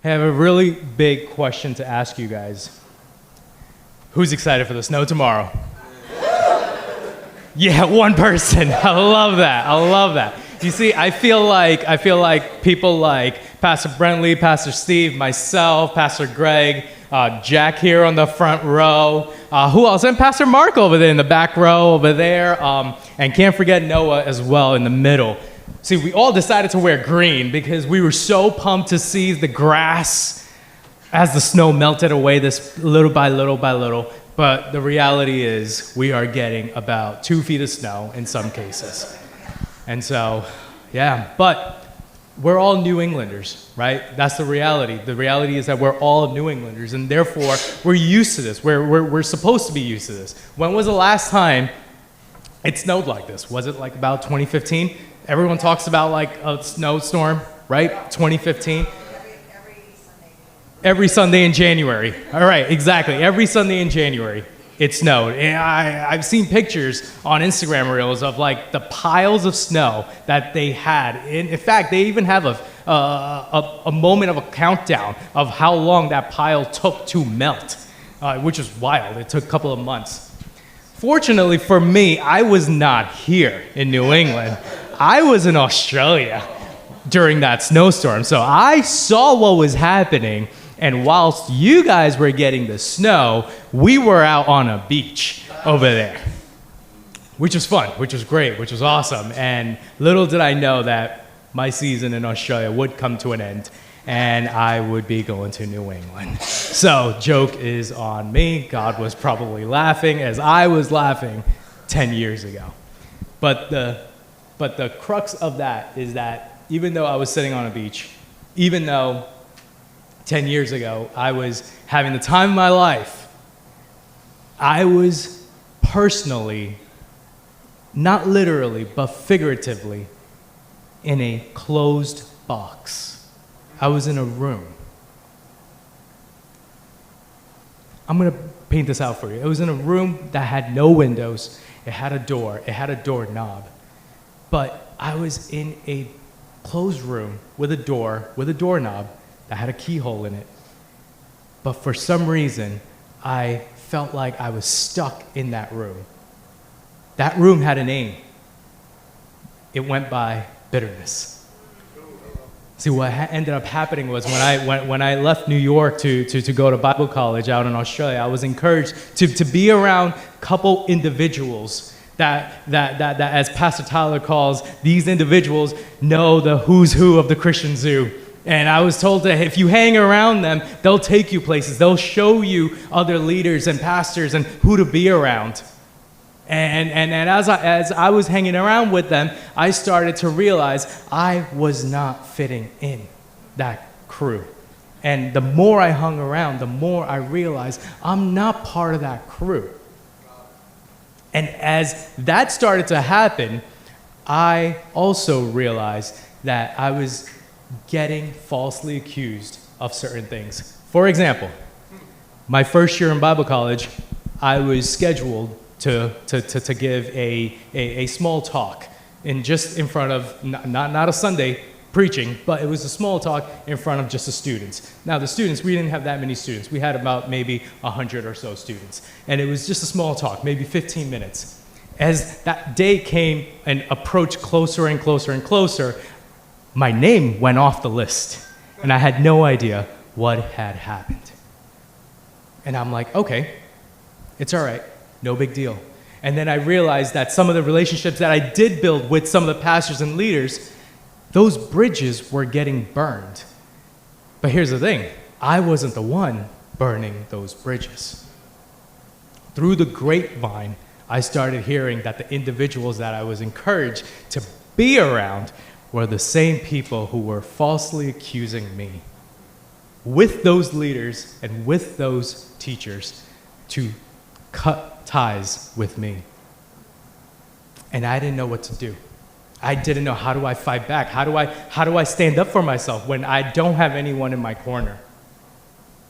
I have a really big question to ask you guys. Who's excited for the snow tomorrow? Yeah, one person. I love that. I love that. You see, I feel like people like Pastor Brentley, Pastor Steve, myself, Pastor Greg, Jack here on the front row. Who else? And Pastor Mark over there in the back row over there. And can't forget Noah as well in the middle. See, we all decided to wear green because we were so pumped to see the grass as the snow melted away this little by little by little. But the reality is we are getting about 2 feet of snow in some cases. And so, yeah, but we're all New Englanders, right? That's the reality. The reality is that we're all New Englanders, and therefore we're used to this. We're supposed to be used to this. When was the last time it snowed like this? Was it like about 2015? Everyone talks about like a snowstorm, right? 2015. Every Sunday in January. All right, exactly. Every Sunday in January, it snowed. And I've seen pictures on Instagram reels of like the piles of snow that they had. In fact, they even have a moment of a countdown of how long that pile took to melt, which is wild. It took a couple of months. Fortunately for me, I was not here in New England. I was in Australia during that snowstorm. So I saw what was happening. And whilst you guys were getting the snow, we were out on a beach over there, which was fun, which was great, which was awesome. And little did I know that my season in Australia would come to an end and I would be going to New England. So joke is on me. God was probably laughing as I was laughing 10 years ago. But the crux of that is that even though I was sitting on a beach, even though 10 years ago, I was having the time of my life. I was personally, not literally, but figuratively, in a closed box. I was in a room. I'm gonna paint this out for you. It was in a room that had no windows. It had a door. It had a doorknob. But I was in a closed room with a door, with a doorknob, that had a keyhole in it. But for some reason, I felt like I was stuck in that room. That room had a name. It went by bitterness. See, what ended up happening was when I left New York to go to Bible college out in Australia, I was encouraged to be around a couple individuals that, as Pastor Tyler calls, these individuals know the who's who of the Christian zoo. And I was told that if you hang around them, they'll take you places. They'll show you other leaders and pastors and who to be around. And as I was hanging around with them, I started to realize I was not fitting in that crew. And the more I hung around, the more I realized I'm not part of that crew. And as that started to happen, I also realized that I was getting falsely accused of certain things. For example, my first year in Bible college, I was scheduled to give a small talk just in front of, not a Sunday preaching, but it was a small talk in front of just the students. Now the students, we didn't have that many students. We had about maybe 100 or so students. And it was just a small talk, maybe 15 minutes. As that day came and approached closer and closer and closer, my name went off the list, and I had no idea what had happened. And I'm like, okay, it's all right, no big deal. And then I realized that some of the relationships that I did build with some of the pastors and leaders, those bridges were getting burned. But here's the thing, I wasn't the one burning those bridges. Through the grapevine, I started hearing that the individuals that I was encouraged to be around were the same people who were falsely accusing me, with those leaders and with those teachers, to cut ties with me. And I didn't know what to do. I didn't know, how do I fight back? How do I stand up for myself when I don't have anyone in my corner?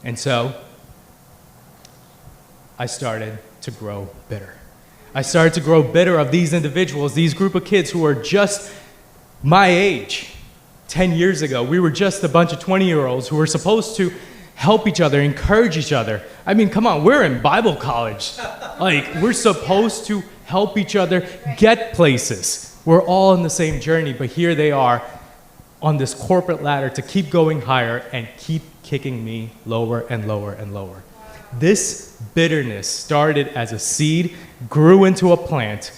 And so I started to grow bitter. I started to grow bitter of these individuals, these group of kids who were just my age, 10 years ago, we were just a bunch of 20-year-olds who were supposed to help each other, encourage each other. I mean, come on, we're in Bible college. Like, we're supposed to help each other get places. We're all on the same journey, but here they are on this corporate ladder to keep going higher and keep kicking me lower and lower and lower. This bitterness started as a seed, grew into a plant,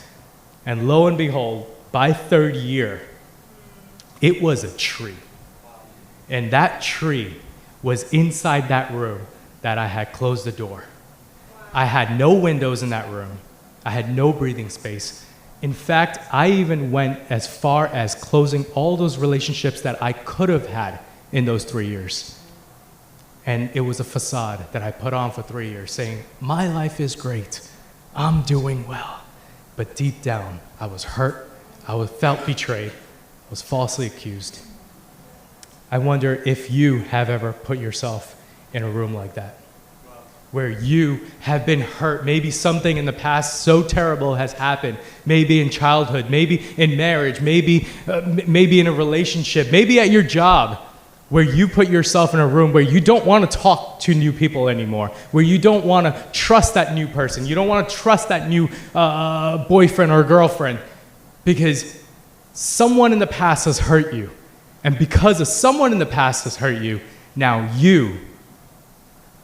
and lo and behold, by third year, it was a tree. And that tree was inside that room that I had closed the door. I had no windows in that room. I had no breathing space. In fact, I even went as far as closing all those relationships that I could have had in those 3 years. And it was a facade that I put on for 3 years, saying, my life is great. I'm doing well. But deep down, I was hurt. I felt betrayed. I was falsely accused. I wonder if you have ever put yourself in a room like that, where you have been hurt. Maybe something in the past so terrible has happened, maybe in childhood, maybe in marriage, maybe in a relationship, maybe at your job, where you put yourself in a room where you don't want to talk to new people anymore, where you don't want to trust that new person, you don't want to trust that new boyfriend or girlfriend, because someone in the past has hurt you. And because of someone in the past has hurt you, now you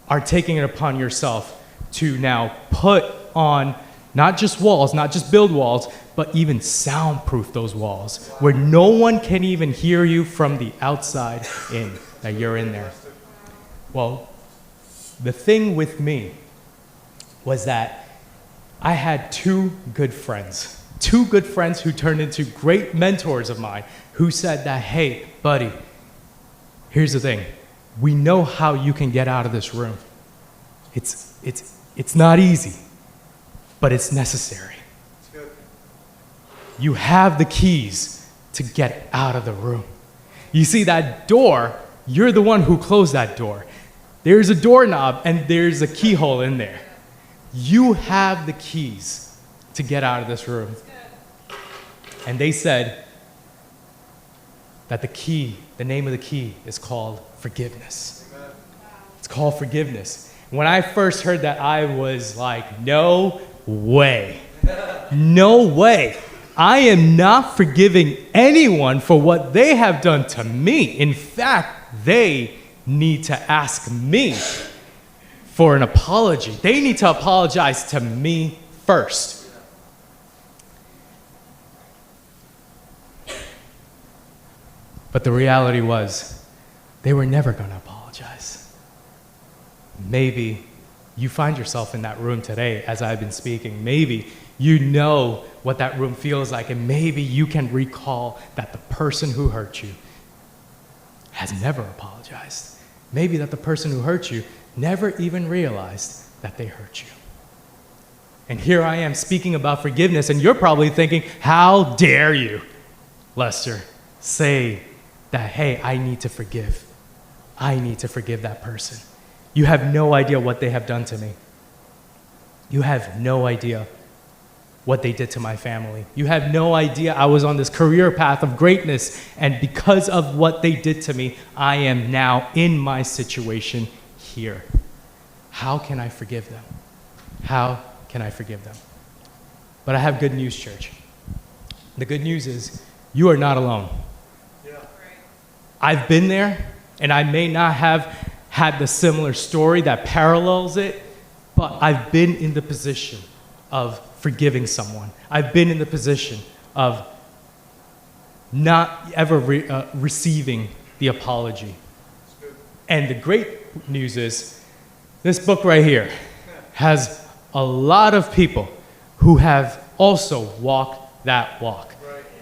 are taking it upon yourself to now put on not just walls, not just build walls, but even soundproof those walls, where no one can even hear you from the outside in, that you're in there. Well, the thing with me was that I had two good friends who turned into great mentors of mine, who said that, hey, buddy, here's the thing. We know how you can get out of this room. It's not easy, but it's necessary. You have the keys to get out of the room. You see that door, you're the one who closed that door. There's a doorknob and there's a keyhole in there. You have the keys to get out of this room. And they said that the name of the key is called forgiveness. It's called forgiveness. When I first heard that, I was like, no way. No way. I am not forgiving anyone for what they have done to me. In fact, they need to ask me for an apology. They need to apologize to me first. But the reality was, they were never going to apologize. Maybe you find yourself in that room today as I've been speaking. Maybe you know what that room feels like, and maybe you can recall that the person who hurt you has never apologized. Maybe that the person who hurt you never even realized that they hurt you. And here I am speaking about forgiveness, and you're probably thinking, how dare you, Lester, say that, hey, I need to forgive. I need to forgive that person. You have no idea what they have done to me. You have no idea what they did to my family. You have no idea I was on this career path of greatness, and because of what they did to me, I am now in my situation here. How can I forgive them? How can I forgive them? But I have good news, church. The good news is you are not alone. I've been there, and I may not have had the similar story that parallels it, but I've been in the position of forgiving someone. I've been in the position of not ever receiving the apology. And the great news is, this book right here has a lot of people who have also walked that walk.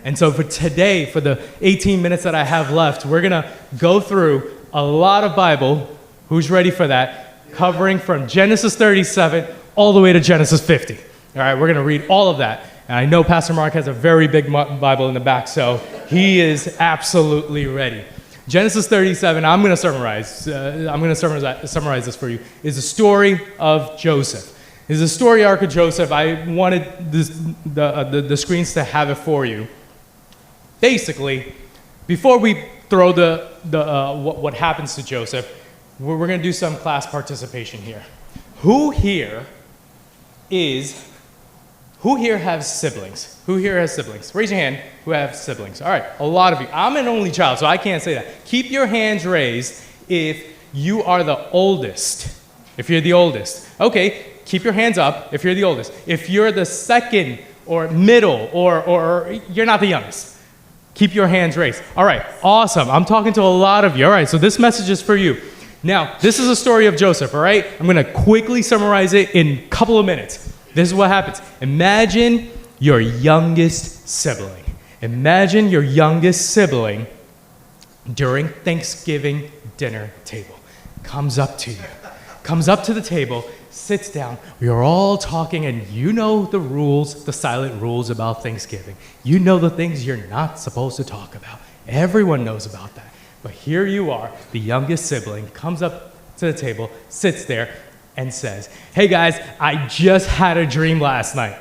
And so for today, for the 18 minutes that I have left, we're going to go through a lot of Bible. Who's ready for that? Covering from Genesis 37 all the way to Genesis 50. All right, we're going to read all of that. And I know Pastor Mark has a very big Bible in the back, so he is absolutely ready. Genesis 37, I'm going to summarize this for you, is the story of Joseph. It's the story arc of Joseph. I wanted the screens to have it for you. Basically, before we throw what happens to Joseph, we're going to do some class participation here. Who here has siblings? Who here has siblings? Raise your hand who have siblings. All right, a lot of you. I'm an only child, so I can't say that. Keep your hands raised if you are the oldest. If you're the oldest. Okay, keep your hands up if you're the oldest. If you're the second or middle or you're not the youngest, keep your hands raised. All right, awesome. I'm talking to a lot of you. All right, so this message is for you. Now, this is a story of Joseph, all right? I'm going to quickly summarize it in a couple of minutes. This is what happens. Imagine your youngest sibling. Imagine your youngest sibling during Thanksgiving dinner table. Comes up to you. Comes up to the table, sits down. We are all talking, and you know the rules, the silent rules about Thanksgiving. You know the things you're not supposed to talk about. Everyone knows about that. But here you are, the youngest sibling, comes up to the table, sits there, and says, hey guys, I just had a dream last night.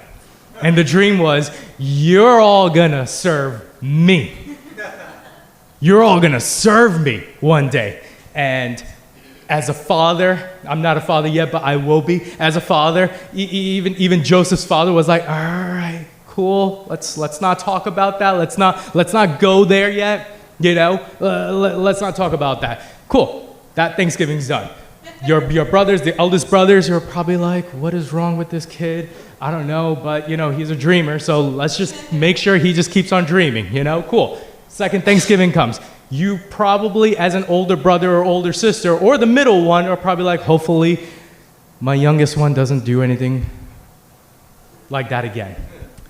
And the dream was, you're all gonna serve me. You're all gonna serve me one day. And as a father, I'm not a father yet, but I will be. As a father, even Joseph's father was like, all right, cool. Let's not talk about that. Let's not go there yet. You know, let's not talk about that. Cool. That Thanksgiving's done. Your brothers, the eldest brothers, are probably like, what is wrong with this kid? I don't know, but you know, he's a dreamer, so let's just make sure he just keeps on dreaming. You know, cool. Second Thanksgiving comes. You probably, as an older brother or older sister, or the middle one, are probably like, hopefully, my youngest one doesn't do anything like that again.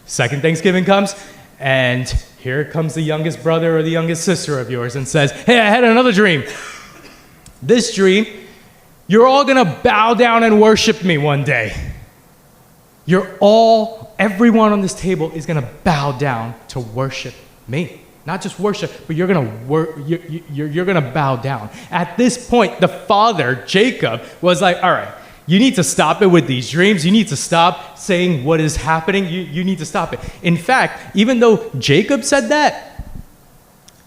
Second Thanksgiving comes, and here comes the youngest brother or the youngest sister of yours and says, hey, I had another dream. This dream, you're all gonna bow down and worship me one day. Everyone on this table is gonna bow down to worship me. Not just worship, but you're gonna bow down. At this point, the father, Jacob, was like, all right, you need to stop it with these dreams. You need to stop saying what is happening. You need to stop it. In fact, even though Jacob said that,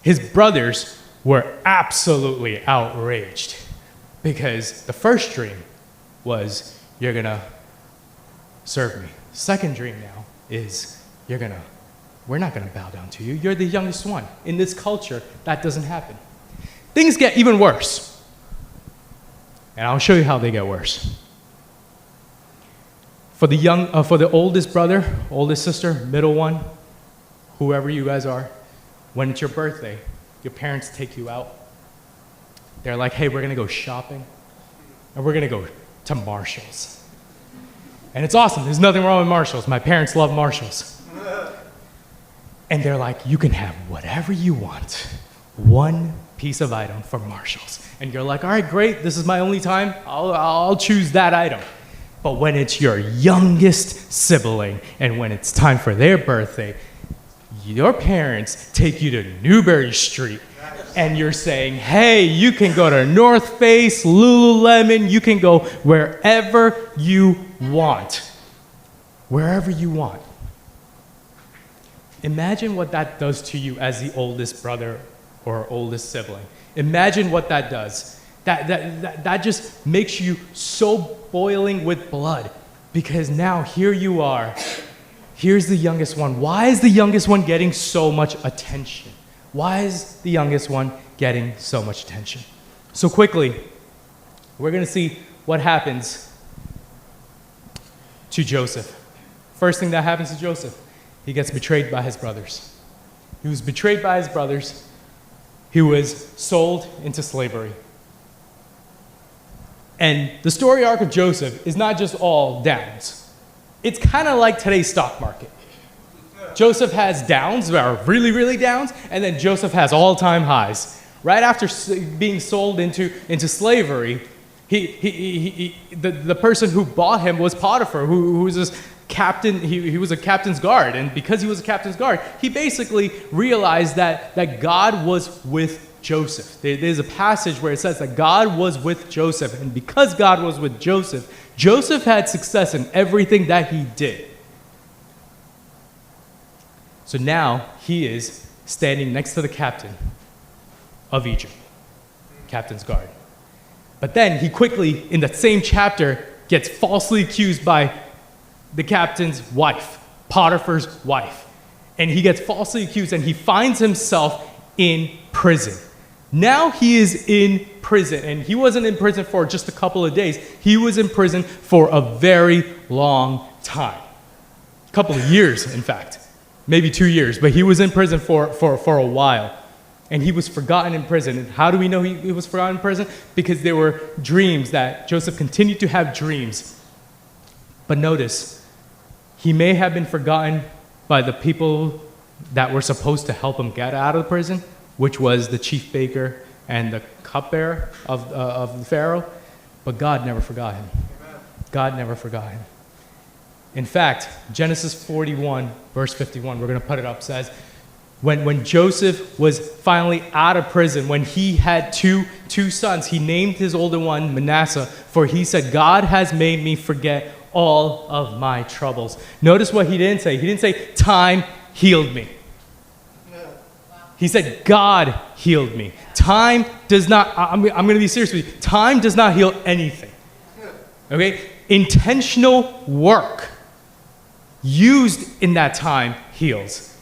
his brothers were absolutely outraged because the first dream was, you're gonna serve me. Second dream now is, we're not gonna bow down to you. You're the youngest one. In this culture, that doesn't happen. Things get even worse. And I'll show you how they get worse. For the oldest brother, oldest sister, middle one, whoever you guys are, when it's your birthday, your parents take you out. They're like, hey, we're gonna go shopping, and we're gonna go to Marshall's. And it's awesome, there's nothing wrong with Marshall's. My parents love Marshall's. And they're like, you can have whatever you want. One piece of item from Marshall's. And you're like, all right, great, this is my only time. I'll choose that item. But when it's your youngest sibling and when it's time for their birthday, your parents take you to Newberry Street and you're saying, hey, you can go to North Face, Lululemon, you can go wherever you want. Wherever you want. Imagine what that does to you as the oldest brother or oldest sibling. Imagine what that does. That just makes you so boiling with blood because now here you are. Here's the youngest one. Why is the youngest one getting so much attention? Why is the youngest one getting so much attention? So quickly, we're going to see what happens to Joseph. First thing that happens to Joseph, he gets betrayed by his brothers. He was betrayed by his brothers. He was sold into slavery. And the story arc of Joseph is not just all downs. It's kind of like today's stock market. Joseph has downs that are really, really downs, and then Joseph has all-time highs. Right after being sold into slavery, the person who bought him was Potiphar, who was this captain. He was a captain's guard, and because he was a captain's guard, he basically realized that God was with Joseph. There's a passage where it says that God was with Joseph, and because God was with Joseph, Joseph had success in everything that he did. So now he is standing next to the captain, of Egypt, captain's guard. But then he quickly, in the same chapter, gets falsely accused by the captain's wife, Potiphar's wife. And he gets falsely accused and he finds himself in prison. Now he is in prison, and he wasn't in prison for just a couple of days. He was in prison for a very long time. A couple of years, in fact. Maybe 2 years, but he was in prison for a while. And he was forgotten in prison. And how do we know he was forgotten in prison? Because there were dreams that Joseph continued to have dreams. But notice, he may have been forgotten by the people that were supposed to help him get out of prison, which was the chief baker and the cupbearer of the Pharaoh. But God never forgot him. God never forgot him. In fact, Genesis 41, verse 51, we're going to put it up, says, when Joseph was finally out of prison, when he had two sons, he named his older one Manasseh, for he said, God has made me forget all of my troubles. Notice what he didn't say. He didn't say, time healed me. He said, God healed me. Time does not, I'm going to be serious with you. Time does not heal anything. Okay? Intentional work used in that time heals.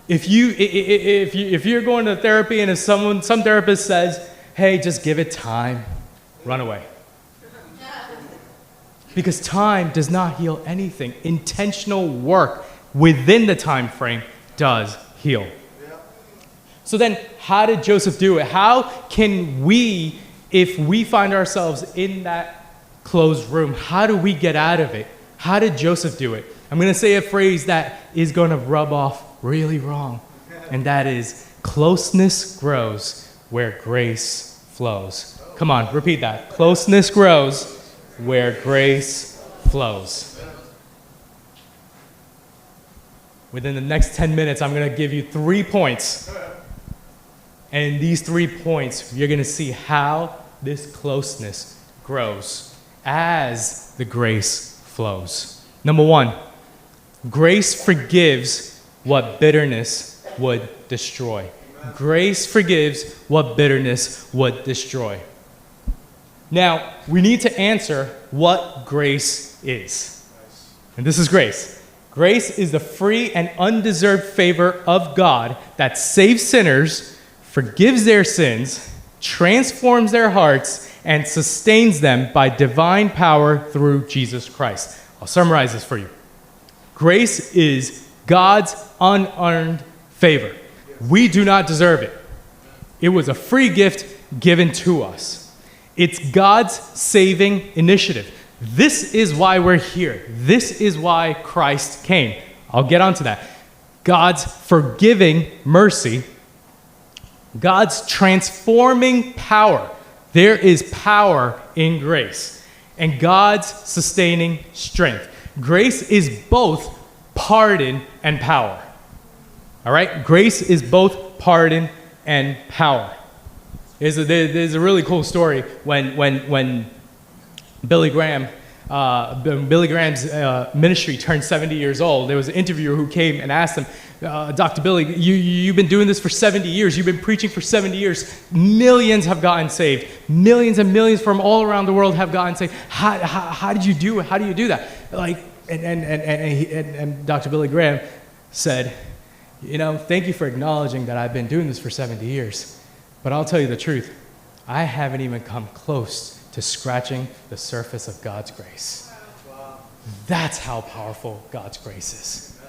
If you're going to therapy and if some therapist says, hey, just give it time, run away. Because time does not heal anything. Intentional work within the time frame does heal. So then, how did Joseph do it? How can we, if we find ourselves in that closed room, how do we get out of it? How did Joseph do it? I'm going to say a phrase that is going to rub off really wrong, and that is, closeness grows where grace flows. Come on, repeat that. Closeness grows where grace flows. Within the next 10 minutes, I'm going to give you 3 points. And in these 3 points, you're going to see how this closeness grows as the grace flows. Number 1, grace forgives what bitterness would destroy. Grace forgives what bitterness would destroy. Now, we need to answer what grace is. And this is grace. Grace is the free and undeserved favor of God that saves sinners, forgives their sins, transforms their hearts, and sustains them by divine power through Jesus Christ. I'll summarize this for you. Grace is God's unearned favor. We do not deserve it. It was a free gift given to us. It's God's saving initiative. This is why we're here. This is why Christ came. I'll get onto that. God's forgiving mercy, God's transforming power. There is power in grace. And God's sustaining strength. Grace is both pardon and power. All right? Grace is both pardon and power. There's a really cool story when Billy Graham's ministry turned 70 years old. There was an interviewer who came and asked him, Dr. Billy, you've been doing this for 70 years. You've been preaching for 70 years. Millions have gotten saved. Millions and millions from all around the world have gotten saved. How did you do it? How do you do that? And Dr. Billy Graham said, thank you for acknowledging that I've been doing this for 70 years. But I'll tell you the truth. I haven't even come close to scratching the surface of God's grace. That's how powerful God's grace is.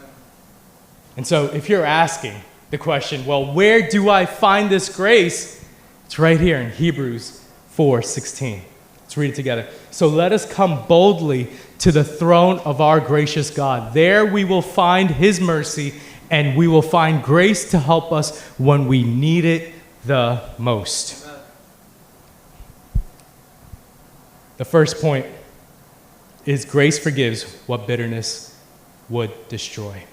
And so if you're asking the question, well, where do I find this grace? It's right here in Hebrews 4:16. Let's read it together. So let us come boldly to the throne of our gracious God. There we will find his mercy, and we will find grace to help us when we need it the most. The first point is grace forgives what bitterness would destroy.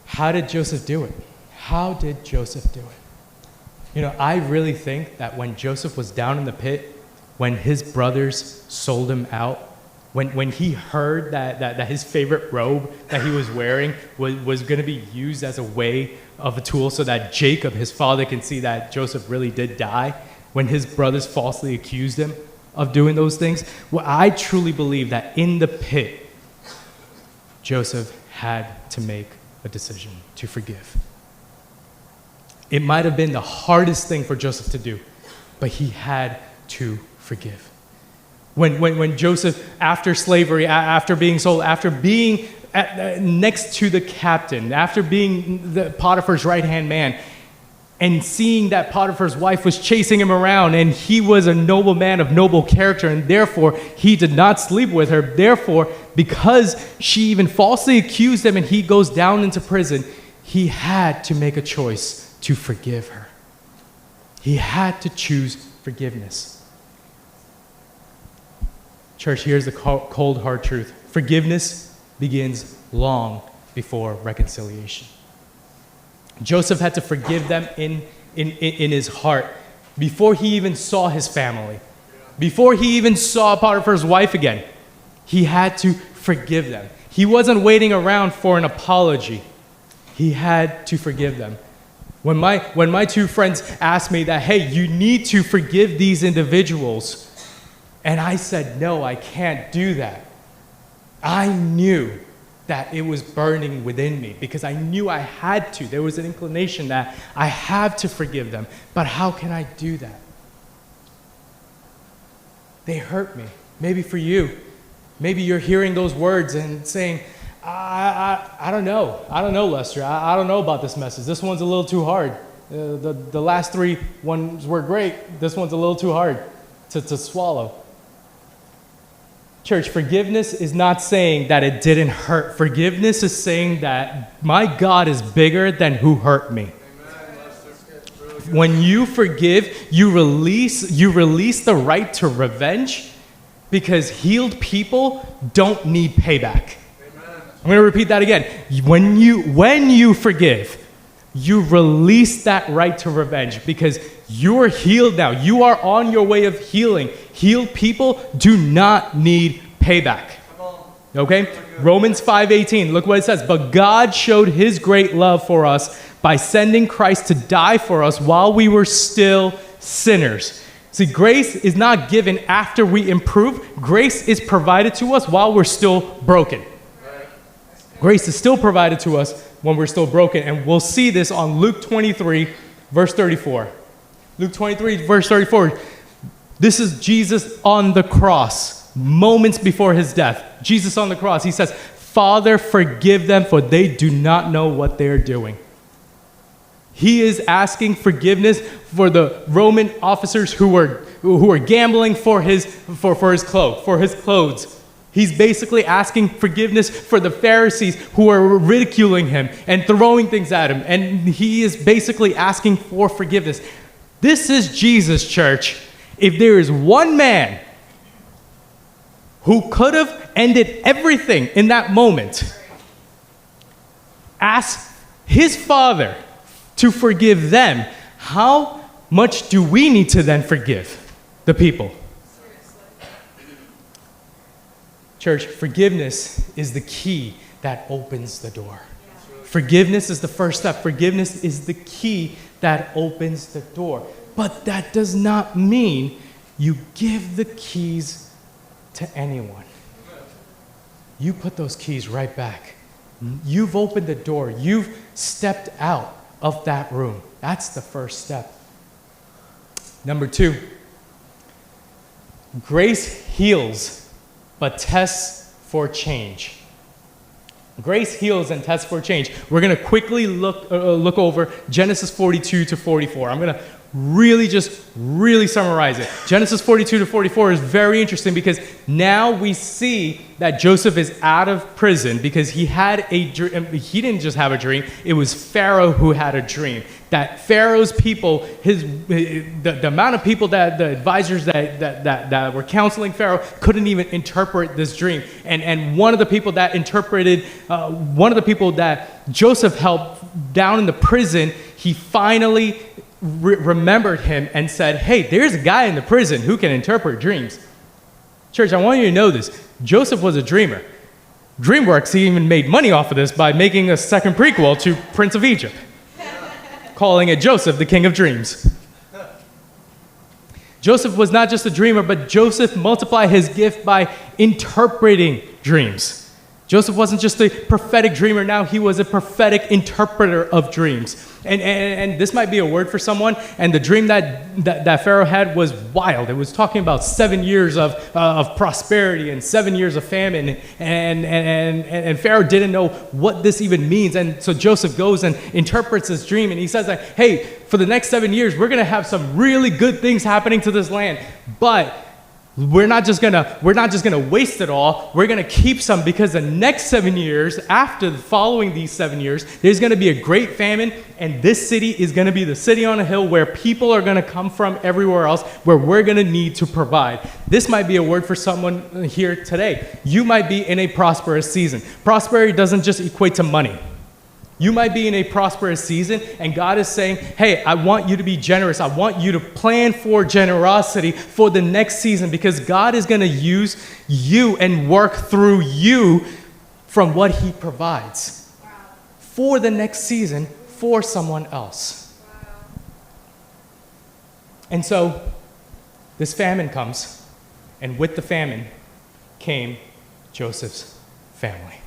How did Joseph do it? How did Joseph do it? I really think that when Joseph was down in the pit, when his brothers sold him out, when he heard that his favorite robe that he was wearing was going to be used as a way of a tool so that Jacob, his father, can see that Joseph really did die, when his brothers falsely accused him of doing those things, well, I truly believe that in the pit, Joseph had to make a decision to forgive. It might have been the hardest thing for Joseph to do, but he had to forgive. When Joseph, after slavery, after being sold, after being next to the captain, after being the Potiphar's right-hand man, and seeing that Potiphar's wife was chasing him around, and he was a noble man of noble character, and therefore he did not sleep with her. Therefore, because she even falsely accused him and he goes down into prison, he had to make a choice to forgive her. He had to choose forgiveness. Church, here's the cold, hard truth. Forgiveness begins long before reconciliation. Joseph had to forgive them in his heart before he even saw his family, before he even saw Potiphar's wife again. He had to forgive them. He wasn't waiting around for an apology. He had to forgive them. When my two friends asked me that, hey, you need to forgive these individuals, and I said, no, I can't do that, I knew that it was burning within me because I knew I had to. There was an inclination that I have to forgive them. But how can I do that? They hurt me. Maybe for you, maybe you're hearing those words and saying, I don't know. I don't know, Lester. I don't know about this message. This one's a little too hard. The last three ones were great. This one's a little too hard to swallow. Church, forgiveness is not saying that it didn't hurt. Forgiveness is saying that my God is bigger than who hurt me. When you forgive, you release the right to revenge, because healed people don't need payback. I'm going to repeat that again. When you forgive, you release that right to revenge because you're healed now. You are on your way of healing. Healed people do not need payback. Okay? Romans 5:18, look what it says. But God showed his great love for us by sending Christ to die for us while we were still sinners. See, grace is not given after we improve. Grace is provided to us while we're still broken. Grace is still provided to us when we're still broken. And we'll see this on Luke 23, verse 34. Luke 23, verse 34. This is Jesus on the cross, moments before his death. Jesus on the cross. He says, Father, forgive them, for they do not know what they're doing. He is asking forgiveness for the Roman officers who were gambling for his clothes. He's basically asking forgiveness for the Pharisees who are ridiculing him and throwing things at him. And he is basically asking for forgiveness. This is Jesus, church. If there is one man who could have ended everything in that moment, ask his Father to forgive them, how much do we need to then forgive the people? Church, forgiveness is the key that opens the door. Forgiveness is the first step. Forgiveness is the key that opens the door. But that does not mean you give the keys to anyone. You put those keys right back. You've opened the door. You've stepped out of that room. That's the first step. Number 2, grace heals but tests for change. Grace heals and tests for change. We're going to quickly look over Genesis 42 to 44. I'm going to really summarize it. Genesis 42 to 44 is very interesting because now we see that Joseph is out of prison because he had a dream. He didn't just have a dream. It was Pharaoh who had a dream. That Pharaoh's people, the amount of people that the advisors that were counseling Pharaoh couldn't even interpret this dream. And one of the people that interpreted, one of the people that Joseph helped down in the prison, he finally remembered him and said, hey, there's a guy in the prison who can interpret dreams. Church, I want you to know this. Joseph was a dreamer. DreamWorks even made money off of this by making a second prequel to Prince of Egypt, calling it Joseph, the King of Dreams. Joseph was not just a dreamer, but Joseph multiplied his gift by interpreting dreams. Joseph wasn't just a prophetic dreamer now, he was a prophetic interpreter of dreams. And this might be a word for someone, and the dream that Pharaoh had was wild. It was talking about 7 years of prosperity and 7 years of famine, and Pharaoh didn't know what this even means. And so Joseph goes and interprets this dream, and he says that, hey, for the next 7 years, we're gonna have some really good things happening to this land, but we're not just gonna waste it all. We're gonna keep some, because the next 7 years, after following these 7 years, there's gonna be a great famine, and this city is gonna be the city on a hill where people are gonna come from everywhere else, where we're gonna need to provide. This might be a word for someone here today. You might be in a prosperous season. Prosperity doesn't just equate to money. You might be in a prosperous season, and God is saying, hey, I want you to be generous. I want you to plan for generosity for the next season, because God is going to use you and work through you from what he provides for the next season for someone else. And so this famine comes, and with the famine came Joseph's family.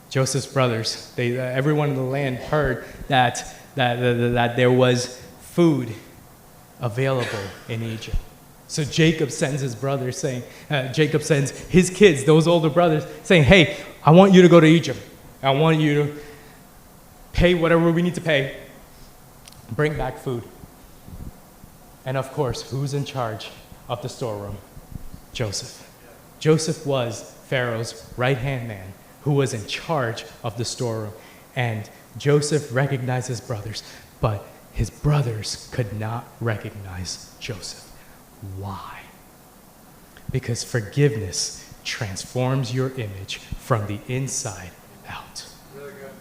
Joseph's brothers, everyone in the land heard that there was food available in Egypt. So Jacob sends his brothers saying, Jacob sends his kids, those older brothers, saying, hey, I want you to go to Egypt. I want you to pay whatever we need to pay, bring back food. And of course, who's in charge of the storeroom? Joseph. Joseph was Pharaoh's right-hand man, who was in charge of the storeroom. And Joseph recognized his brothers, but his brothers could not recognize Joseph. Why? Because forgiveness transforms your image from the inside out. Really good.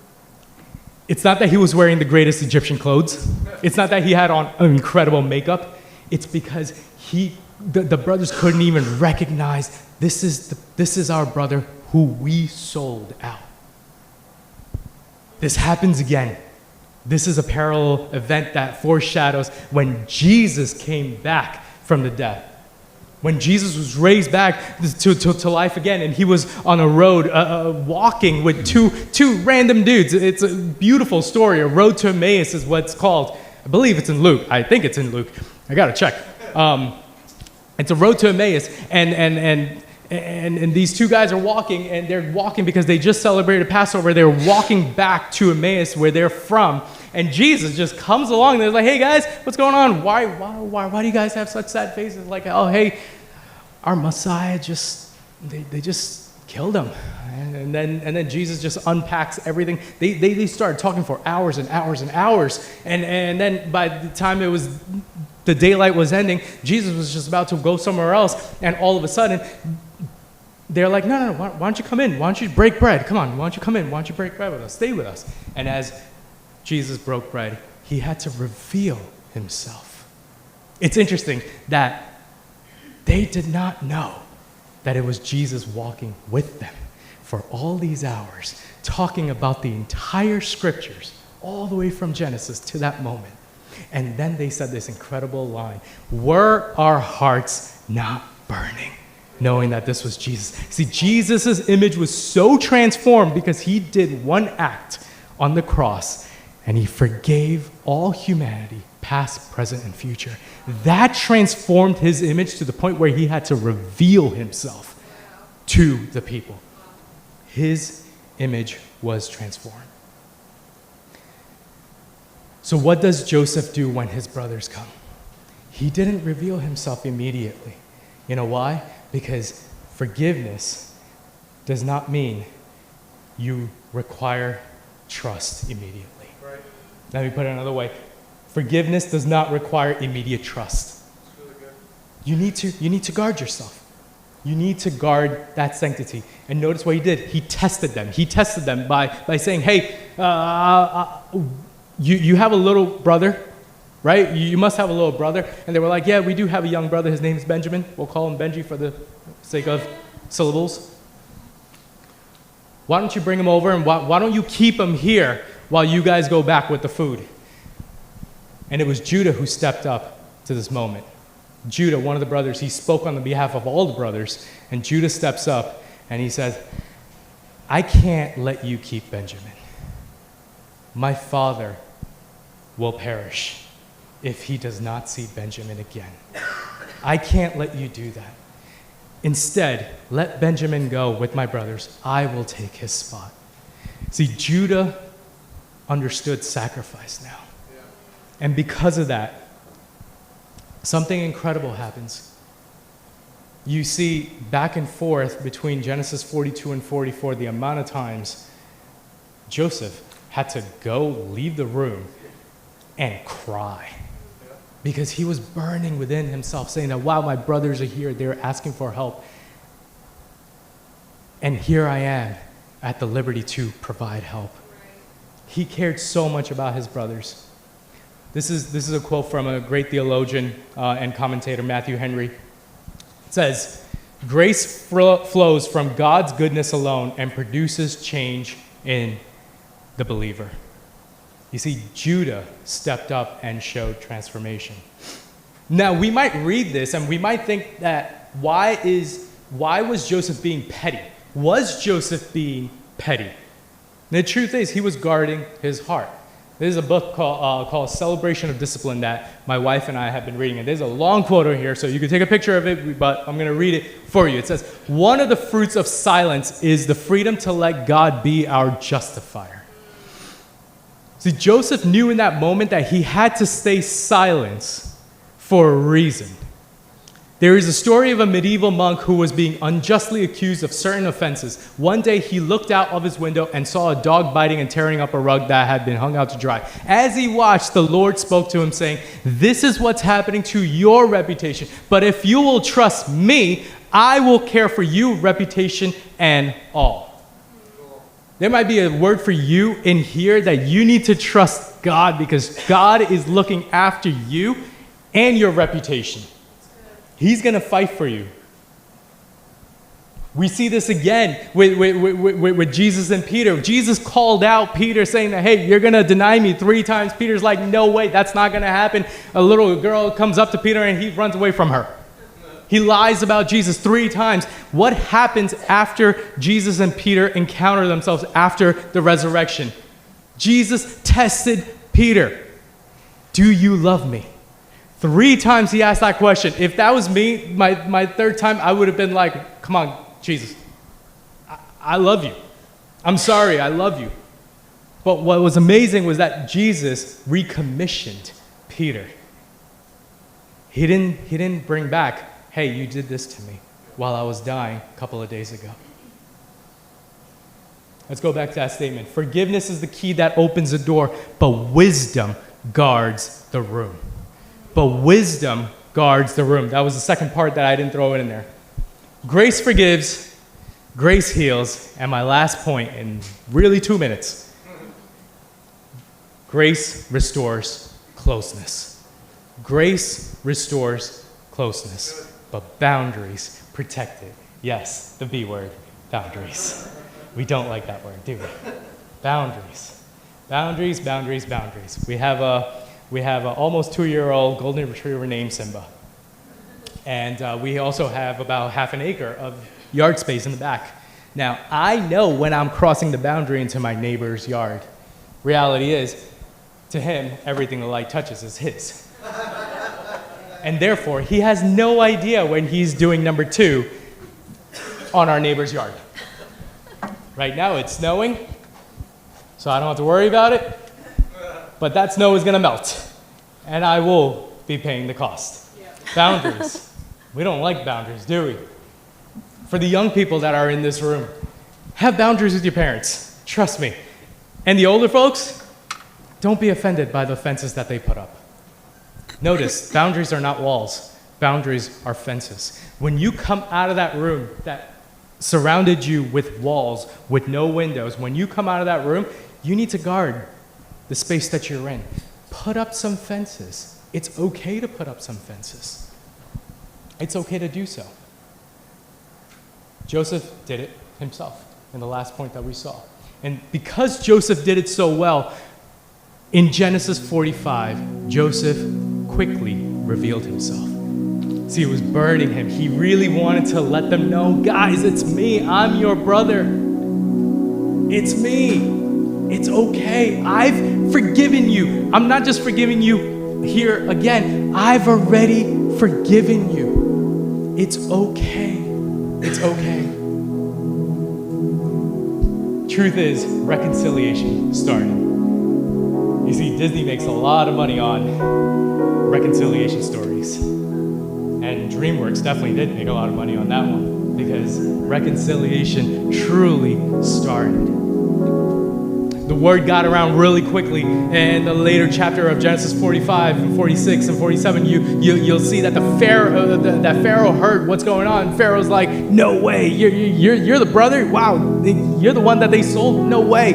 It's not that he was wearing the greatest Egyptian clothes. It's not that he had on incredible makeup. It's because the brothers couldn't even recognize this is our brother who we sold out. This happens again. This is a parallel event that foreshadows when Jesus came back from the dead. When Jesus was raised back to life again, and he was on a road walking with two random dudes. It's a beautiful story. A road to Emmaus is what it's called. I believe it's in Luke. I think it's in Luke. I gotta check. It's a road to Emmaus, and these two guys are walking, and they're walking because they just celebrated Passover. They're walking back to Emmaus, where they're from, and Jesus just comes along. And they're like, "Hey guys, what's going on? Why do you guys have such sad faces?" Like, "Oh, hey, our Messiah they just killed him." And then Jesus just unpacks everything. They started talking for hours and hours and hours, and then by the time the daylight was ending, Jesus was just about to go somewhere else, and all of a sudden, they're like, no, why don't you come in? Why don't you break bread? Come on, why don't you come in? Why don't you break bread with us? Stay with us. And as Jesus broke bread, he had to reveal himself. It's interesting that they did not know that it was Jesus walking with them for all these hours, talking about the entire scriptures, all the way from Genesis to that moment. And then they said this incredible line, "Were our hearts not burning?" Knowing that this was Jesus. See, Jesus' image was so transformed because he did one act on the cross, and he forgave all humanity, past, present, and future. That transformed his image to the point where he had to reveal himself to the people. His image was transformed. So what does Joseph do when his brothers come? He didn't reveal himself immediately. You know why? Because forgiveness does not mean you require trust immediately. Right. Let me put it another way. Forgiveness does not require immediate trust. That's really good. You need to guard yourself. You need to guard that sanctity. And notice what he did. He tested them. He tested them by saying, hey, you have a little brother, right? You must have a little brother. And they were like, yeah, we do have a young brother. His name's Benjamin. We'll call him Benji for the sake of syllables. Why don't you bring him over and why don't you keep him here while you guys go back with the food? And it was Judah who stepped up to this moment. Judah, one of the brothers, he spoke on the behalf of all the brothers, and Judah steps up and he says, I can't let you keep Benjamin. My father will perish if he does not see Benjamin again. I can't let you do that. Instead, let Benjamin go with my brothers. I will take his spot. See, Judah understood sacrifice now. And because of that, something incredible happens. You see back and forth between Genesis 42 and 44, the amount of times Joseph had to go leave the room and cry because he was burning within himself, saying that, wow, my brothers are here. They're asking for help. And here I am at the liberty to provide help. He cared so much about his brothers. This is a quote from a great theologian and commentator, Matthew Henry. It says, grace flows from God's goodness alone and produces change in the believer. You see, Judah stepped up and showed transformation. Now, we might read this and we might think that why was Joseph being petty? Was Joseph being petty? And the truth is, he was guarding his heart. There's a book called Celebration of Discipline that my wife and I have been reading. And there's a long quote over here, so you can take a picture of it, but I'm going to read it for you. It says, one of the fruits of silence is the freedom to let God be our justifier. See, Joseph knew in that moment that he had to stay silent for a reason. There is a story of a medieval monk who was being unjustly accused of certain offenses. One day he looked out of his window and saw a dog biting and tearing up a rug that had been hung out to dry. As he watched, the Lord spoke to him saying, this is what's happening to your reputation. But if you will trust me, I will care for you, reputation and all. There might be a word for you in here that you need to trust God because God is looking after you and your reputation. He's going to fight for you. We see this again with Jesus and Peter. Jesus called out Peter saying that, hey, you're going to deny me 3 times. Peter's like, no way, that's not going to happen. A little girl comes up to Peter and he runs away from her. He lies about Jesus 3 times. What happens after Jesus and Peter encounter themselves after the resurrection? Jesus tested Peter. Do you love me? 3 times he asked that question. If that was me, my 3rd time, I would have been like, come on, Jesus, I love you. I'm sorry, I love you. But what was amazing was that Jesus recommissioned Peter. He didn't bring back, hey, you did this to me while I was dying a couple of days ago. Let's go back to that statement. Forgiveness is the key that opens the door, but wisdom guards the room. But wisdom guards the room. That was the second part that I didn't throw in there. Grace forgives, grace heals, and my last point in really 2 minutes. Grace restores closeness. Grace restores closeness, but boundaries protect it. Yes, the B word, boundaries. We don't like that word, do we? Boundaries. Boundaries, boundaries, boundaries. We have an almost 2-year-old golden retriever named Simba. And we also have about half an acre of yard space in the back. Now, I know when I'm crossing the boundary into my neighbor's yard. Reality is, to him, everything the light touches is his. And therefore, he has no idea when he's doing number 2 on our neighbor's yard. Right now, it's snowing, so I don't have to worry about it. But that snow is going to melt, and I will be paying the cost. Yeah. Boundaries. We don't like boundaries, do we? For the young people that are in this room, have boundaries with your parents. Trust me. And the older folks, don't be offended by the fences that they put up. Notice, boundaries are not walls. Boundaries are fences. When you come out of that room that surrounded you with walls, with no windows, when you come out of that room, you need to guard the space that you're in. Put up some fences. It's okay to put up some fences. It's okay to do so. Joseph did it himself in the last point that we saw. And because Joseph did it so well, in Genesis 45, Joseph quickly revealed himself. See, it was burning him. He really wanted to let them know, guys, it's me. I'm your brother. It's me. It's okay. I've forgiven you. I'm not just forgiving you here again. I've already forgiven you. It's okay. It's okay. Truth is, reconciliation started. You see, Disney makes a lot of money on reconciliation stories. And DreamWorks definitely did make a lot of money on that one because reconciliation truly started. The word got around really quickly. In the later chapter of Genesis 45 and 46 and 47, you'll see that Pharaoh heard what's going on. Pharaoh's like, no way, you're the brother? Wow, you're the one that they sold? No way.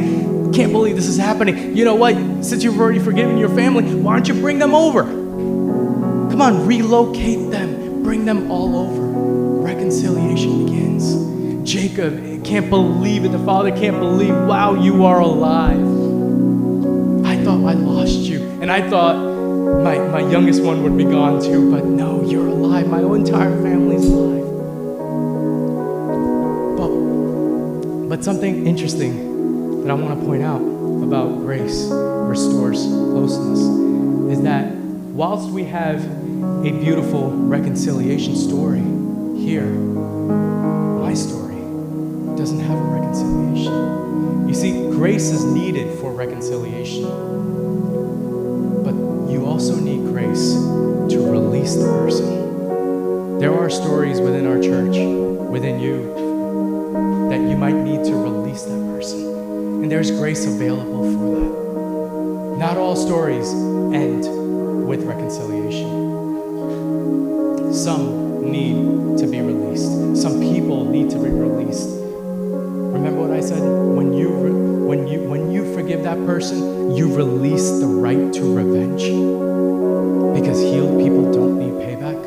Can't believe this is happening. You know what? Since you've already forgiven your family, why don't you bring them over? Come on, relocate them. Bring them all over. Reconciliation begins. Jacob can't believe it. The father can't believe, wow, you are alive. I thought I lost you. And I thought my youngest one would be gone too, but no, you're alive. My whole entire family's alive. But something interesting that I want to point out about grace restores closeness is that whilst we have a beautiful reconciliation story here, my story doesn't have a reconciliation. You see, grace is needed for reconciliation, but you also need grace to release the person. There are stories within our church, within you, that you might need to release that person. And there's grace available for that. Not all stories end with reconciliation. Some need to be released. Some people need to be released. Remember what I said? When you forgive that person, you release the right to revenge. Because healed people don't need payback.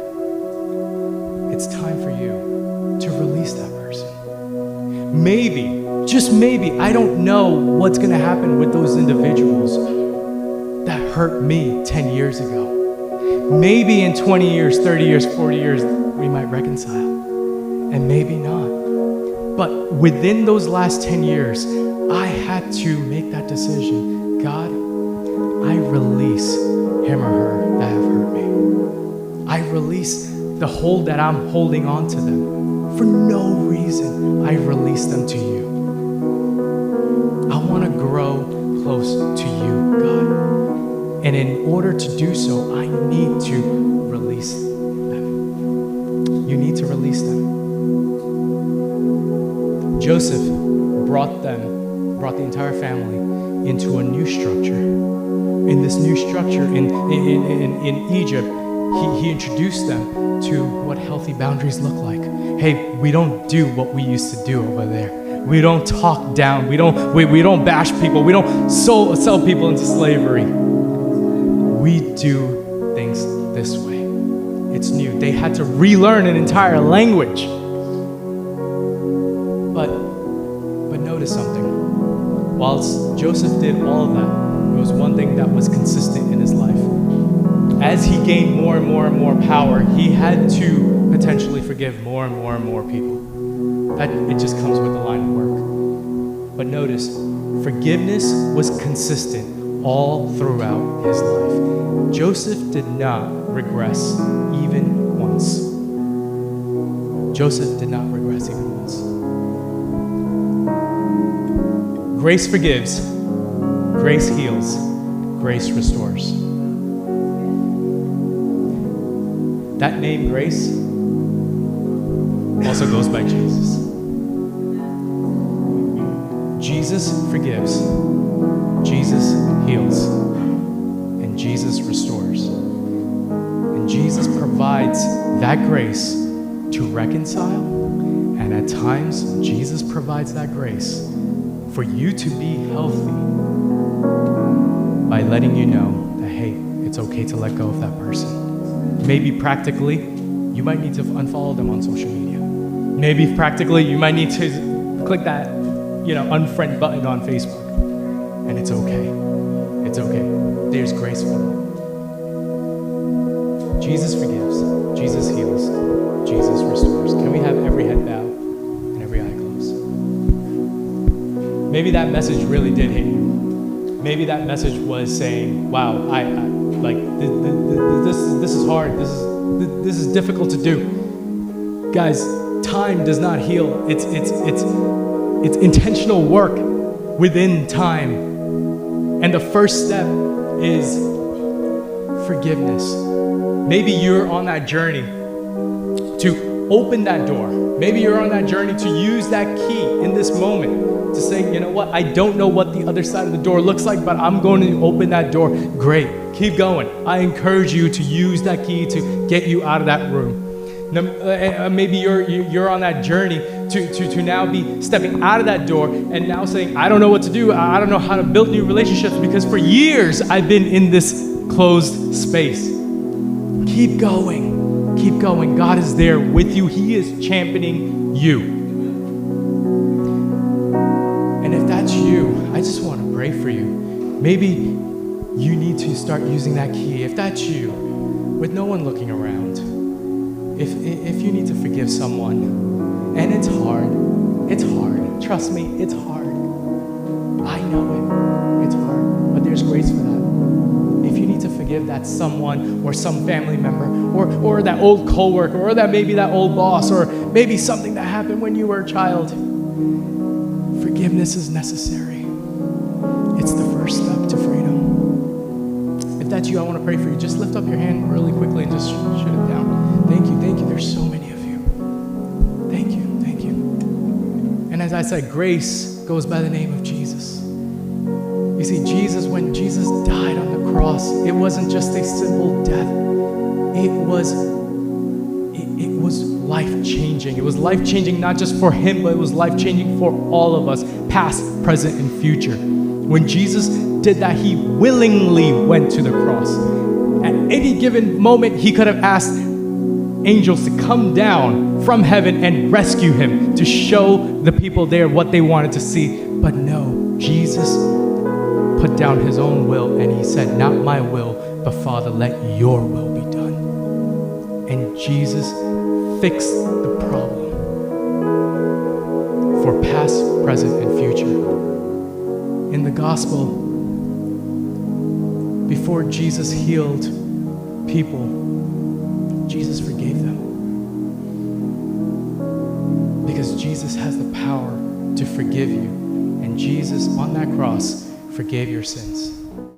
It's time for you to release that person. Maybe, just maybe, I don't know what's going to happen with those individuals that hurt me 10 years ago. Maybe in 20 years, 30 years, 40 years, we might reconcile. And maybe not. But within those last 10 years, I had to make that decision. God, I release him or her that have hurt me. I release the hold that I'm holding on to them. For no reason, I release them to you. I want to grow close to you, God. And in order to do so, I need to release them. You need to release them. Joseph brought the entire family into a new structure. In this new structure in Egypt, he introduced them to what healthy boundaries look like. Hey, we don't do what we used to do over there. We don't talk down. We don't bash people. We don't sell people into slavery. We do things this way. It's new. They had to relearn an entire language. But notice something. Whilst Joseph did all of that, there was one thing that was consistent in his life. As he gained more and more and more power, he had to potentially forgive more and more and more people. That it just comes with the line of work. But notice, forgiveness was consistent all throughout his life. Joseph did not regress even once. Joseph did not regress even once. Grace forgives, grace heals, grace restores. That name, grace, also goes by Jesus. Jesus forgives, Jesus heals, and Jesus restores. And Jesus provides that grace to reconcile, and at times, Jesus provides that grace for you to be healthy by letting you know that, hey, it's okay to let go of that person. Maybe practically, you might need to unfollow them on social media. Maybe practically, you might need to click that, unfriend button on Facebook. And it's okay. It's okay. There's grace for that. Jesus forgives. Jesus heals. Jesus restores. Can we have every head bowed and every eye closed? Maybe that message really did hit you. Maybe that message was saying, "Wow, this is hard. This is difficult to do." Guys, time does not heal. It's intentional work within time. And the first step is forgiveness. Maybe you're on that journey to open that door. Maybe you're on that journey to use that key in this moment to say, you know what, I don't know what the other side of the door looks like, but I'm going to open that door. Great, keep going. I encourage you to use that key to get you out of that room. Maybe you're on that journey to now be stepping out of that door and now saying, I don't know what to do. I don't know how to build new relationships because for years I've been in this closed space. Keep going. Keep going. God is there with you. He is championing you. And if that's you, I just want to pray for you. Maybe you need to start using that key. If that's you, with no one looking around, if you need to forgive someone, and it's hard, trust me, it's hard. I know it, it's hard, but there's grace for that. If you need to forgive that someone or some family member or that old coworker or maybe that old boss or maybe something that happened when you were a child, forgiveness is necessary. It's the first step to freedom. If that's you, I want to pray for you. Just lift up your hand really quickly and just shoot it down. Thank you. There's so many of you. Thank you. And as I said, grace goes by the name of Jesus. You see, when Jesus died on the cross, it wasn't just a simple death. It was life-changing. It was life-changing not just for him, but it was life-changing for all of us, past, present, and future. When Jesus did that, he willingly went to the cross. At any given moment, he could have asked angels to come down from heaven and rescue him, to show the people there what they wanted to see. But no, Jesus put down his own will and he said, not my will, but Father, let your will be done. And Jesus fixed the problem for past, present, and future. In the gospel, before Jesus healed people, Jesus forgave them. Because Jesus has the power to forgive you. And Jesus, on that cross, forgave your sins.